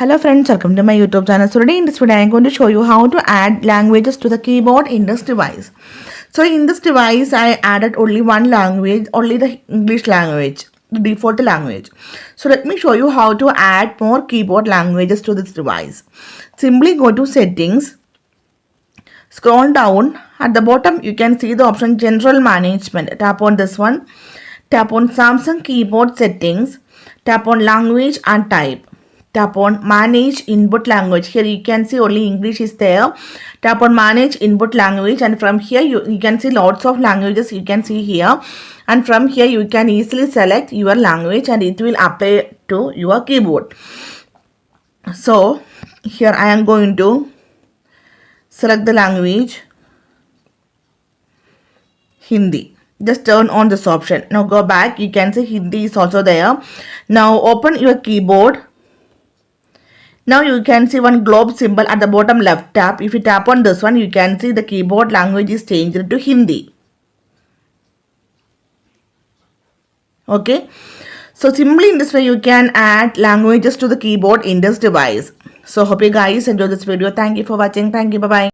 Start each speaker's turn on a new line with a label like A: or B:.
A: Hello friends, welcome to my YouTube channel. So today in this video I am going to show you how to add languages to the keyboard in this device. So in this device I added only one language, only the English language, the default language. So let me show you how to add more keyboard languages to this device. Simply go to settings, scroll down, at the bottom you can see the option general management. Tap on this one, tap on Samsung keyboard settings, tap on language and type. Tap on manage input language. Here you can see only English is there. Tap on manage input language, and from here you can see lots of languages you can see here, and from here you can easily select your language and it will apply to your keyboard. So here I am going to select the language Hindi. Just turn on this option. Now go back. You can see Hindi is also there. Now open your keyboard. Now you can see one globe symbol at the bottom left tab. If you tap on this one, you can see the keyboard language is changed to Hindi. Okay. So simply in this way you can add languages to the keyboard in this device. So hope you guys enjoy this video. Thank you for watching. Thank you. Bye-bye.